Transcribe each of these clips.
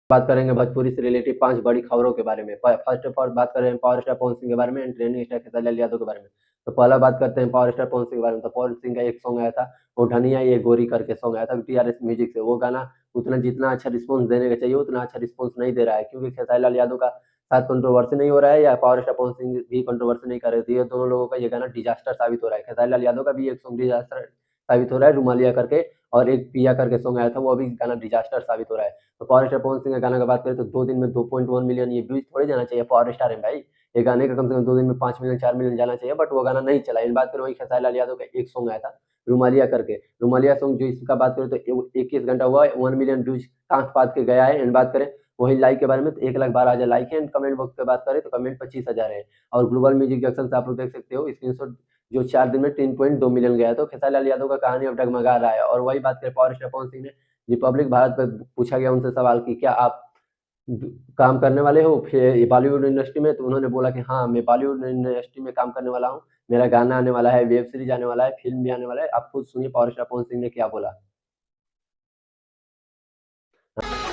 बात करेंगे भोजपुरी से रिलेटेड 5 बड़ी खबरों के बारे में। फर्स्ट ऑफ ऑल बात करें पावर स्टार पवन सिंह के बारे में and trending star Khesari Lal Yadav के बारे में। तो पहला बात करते हैं पावर स्टार पवन सिंह के बारे में। तो पवन सिंह का एक सॉन्ग आया था, वो ढनिया ये गोरी करके सॉन्ग आया था टीआरएस म्यूजिक से। वो गाना उतना जितना अच्छा रिस्पॉन्स देने का चाहिए उतना अच्छा रिस्पॉन्स नहीं दे रहा है, क्योंकि खेसारी लाल यादव का शायद कंट्रोवर्सी नहीं हो रहा है या पावर स्टार पवन सिंह भी कंट्रोवर्सी नहीं कर रहे थे। ये दोनों लोगों का ये गाना डिजास्टर साबित हो रहा है। खेसारी लाल यादव का भी एक सॉन्ग डिजास्टर साबित हो रहा है, रुमालिया करके, और एक पिया करके सॉन्ग आया था, वो अभी गाना डिजास्टर साबित हो रहा है। तो पावर स्टार पवन सिंह का गाना की बात करें तो 2 दिन में 2.1 मिलियन ये व्यूज थोड़ी जाना चाहिए, पावर स्टार है भाई। ये गाने का कम से कम 2 दिन में 5 मिलियन 4 मिलियन जाना चाहिए, बट वो गाना नहीं चला। इन बात करें वही खेसारी लाल यादव का एक सॉन्ग आया था रुमालिया करके। रुमालिया सॉन्ग जो इसका बात करें तो 21 घंटा हुआ 1 मिलियन व्यूज कांख पात के गया है। इन बात करें वही लाइक के बारे में तो 1,12,000 लाइक है। एंड कमेंट बॉक्स पे बात करें तो कमेंट 25,000 है। और ग्लोबल म्यूजिक जंक्शन से आप लोग देख सकते हो स्क्रीनशॉट, जो 4 दिन में 3.2 मिलियन गया है। तो खेसारी लाल यादव का कहानी अब डगमगा रहा है। और वही बात करें पावर स्टार पवन सिंह ने रिपब्लिक भारत पे पूछा गया उनसे सवाल कि क्या आप काम करने वाले हो फिर बॉलीवुड इंडस्ट्री में, तो उन्होंने बोला कि हाँ मैं बॉलीवुड इंडस्ट्री में काम करने वाला हूँ, मेरा गाना आने वाला है, वेब सीरीज आने वाला है, फिल्म भी आने वाला है। आप खुद सुनिए पावर स्टार पवन सिंह ने क्या बोला।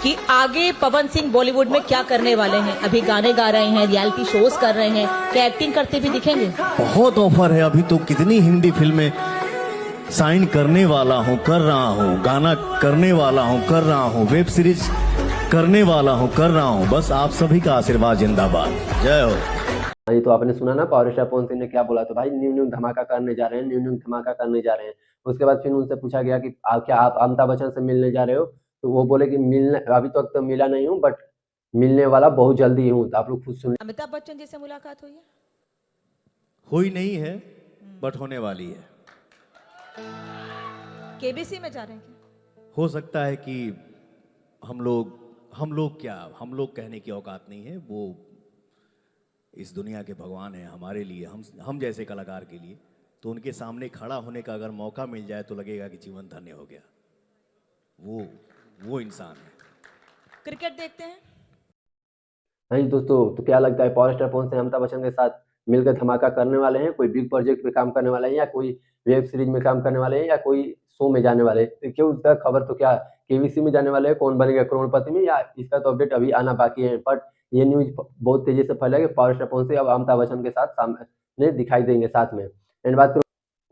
कि आगे पवन सिंह बॉलीवुड में क्या करने वाले हैं। अभी गाने गा रहे हैं, रियलिटी शोज कर रहे हैं, क्या एक्टिंग करते भी दिखेंगे? बहुत ऑफर है अभी तो, कितनी हिंदी फिल्में साइन करने वाला हूँ, कर रहा हूँ, गाना करने वाला हूँ, कर रहा हूँ, वेब सीरीज करने वाला हूँ, कर रहा हूँ। बस आप सभी का आशीर्वाद जिंदाबाद। जय हो। हाँ, ये तो आपने सुना ना पावर स्टार पवन सिंह ने क्या बोला। तो भाई न्यू न्यू धमाका करने जा रहे हैं, न्यू न्यू धमाका करने जा रहे हैं। उसके बाद फिर उनसे पूछा गया कि क्या आप अमिताभ बच्चन से मिलने जा रहे हो, तो वो बोले कि मिलने अभी तक तो मिला नहीं हूँ, बट मिलने वाला बहुत जल्दी हूँ। तो आप लोग खुद सुनिए। अमिताभ बच्चन जी से मुलाकात हुई है? हुई नहीं है बट होने वाली है। केबीसी में जा रहे हैं क्या? हो सकता है कि हम लोग कहने की औकात नहीं है, वो इस दुनिया के भगवान हैं हमारे लिए, हम जैसे कलाकार के लिए। तो उनके सामने खड़ा होने का अगर मौका मिल जाए तो लगेगा कि जीवन धन्य हो गया। वो इंसान है। क्रिकेट देखते हैं? हाँ जी दोस्तों, तो क्या लगता है पावर स्टार पवन सिंह अमिताभ बच्चन के साथ मिलकर धमाका करने वाले हैं? कोई बिग प्रोजेक्ट पे काम करने वाले हैं, या कोई वेब सीरीज में काम करने वाले हैं, या कोई शो में जाने वाले हैं? तो क्यों उसका खबर तो क्या केबीसी में जाने वाले हैं कौन बनेगा करोड़पति में, या इसका तो अपडेट अभी आना बाकी है। बट ये न्यूज बहुत तेजी से फैला कि पावर स्टार पवन सिंह अब अमिताभ बच्चन के साथ सामने दिखाई देंगे साथ में। एंड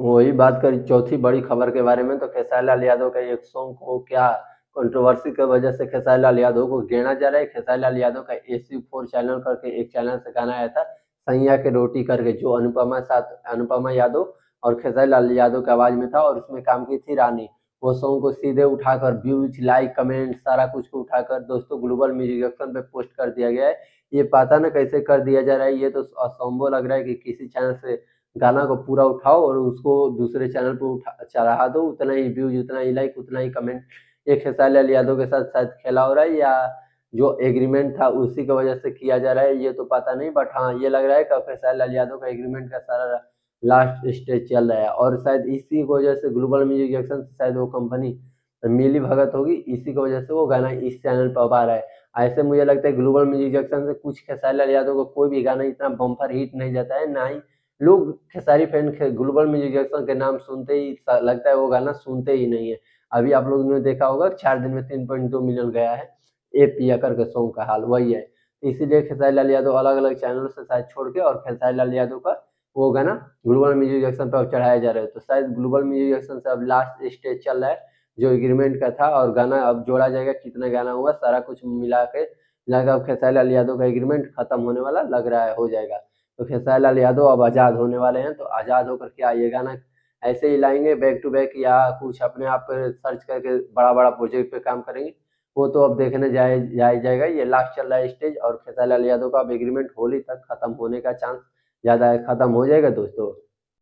वही बात करी चौथी बड़ी खबर के बारे में। तो खेसारी लाल यादव का एक सॉन्ग को क्या कंट्रोवर्सी की वजह से खेसारी लाल यादव को गिना जा रहा है। खेसारी लाल यादव का AC4 चैनल करके एक चैनल से गाना आया था सैया के रोटी करके, जो अनुपमा यादव और खेसारी लाल यादव की आवाज में था, और उसमें काम की थी रानी। वो सॉन्ग को सीधे उठाकर व्यूज लाइक कमेंट सारा कुछ को उठाकर दोस्तों ग्लोबल म्यूजिक एक्शन पे पोस्ट कर दिया गया है। ये पता ना कैसे कर दिया जा रहा है, ये तो असंभव लग रहा है कि किसी चैनल से गाना को पूरा उठाओ और उसको दूसरे चैनल पे चढ़ा दो, उतना ही व्यूज उतना ही लाइक उतना ही कमेंट। ये खेसारी लाल यादव के साथ शायद खेला हो रहा है, या जो एग्रीमेंट था उसी की वजह से किया जा रहा है, ये तो पता नहीं। बट हाँ ये लग रहा है कि खेसारी लाल यादव का एग्रीमेंट का सारा लास्ट स्टेज चल रहा है, और शायद इसी की वजह से ग्लोबल म्यूजिक एक्शन से शायद वो कंपनी मिली भगत होगी, इसी की वजह से वो गाना इस चैनल पर अब आ रहा है। ऐसे मुझे लगता है ग्लोबल म्यूजिक एक्शन से कुछ खेसारी लाल यादव को कोई भी गाना इतना बम्पर हिट नहीं जाता है, ना ही लोग Khesari fan global music action के नाम सुनते ही लगता है वो गाना सुनते ही नहीं है। अभी आप लोगों ने देखा होगा 4 दिन में 3.2 मिलियन गया है। ए पिया करके सॉन्ग का हाल वही है। इसीलिए खेसारी लाल यादव अलग अलग चैनलों से शायद छोड़ के और खेसारी लाल यादव का वो गाना ग्लोबल म्यूजिक एक्शन पर अब चढ़ाया जा रहा है। तो शायद ग्लोबल म्यूजिक एक्शन से अब लास्ट स्टेज चल रहा है जो एग्रीमेंट का था, और गाना अब जोड़ा जाएगा कितना गाना हुआ सारा कुछ मिला के लगा। अब खेसारी लाल यादव का एग्रीमेंट खत्म होने वाला लग रहा है, हो जाएगा। तो खेसारी लाल यादव अब आज़ाद होने वाले हैं। तो आज़ाद होकर क्या ये गाना ऐसे ही लाएंगे बैक टू बैक, या कुछ अपने आप सर्च करके बड़ा बड़ा प्रोजेक्ट पे काम करेंगे, वो तो अब देखने जाएगा। ये लास्ट चल रहा है स्टेज, और खेसारी लाल यादव का अब एग्रीमेंट होली तक खत्म होने का चांस ज़्यादा है, खत्म हो जाएगा दोस्तों।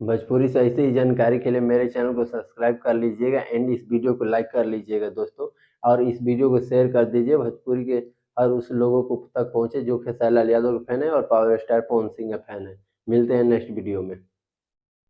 भोजपुरी से ऐसी ही जानकारी के लिए मेरे चैनल को सब्सक्राइब कर लीजिएगा एंड इस वीडियो को लाइक कर लीजिएगा दोस्तों, और इस वीडियो को शेयर कर दीजिए भोजपुरी के हर उस लोगों को तक पहुंचे जो खेसारी लाल यादव के फैन है और पावर स्टार पवन सिंह के फैन है। मिलते हैं नेक्स्ट वीडियो में।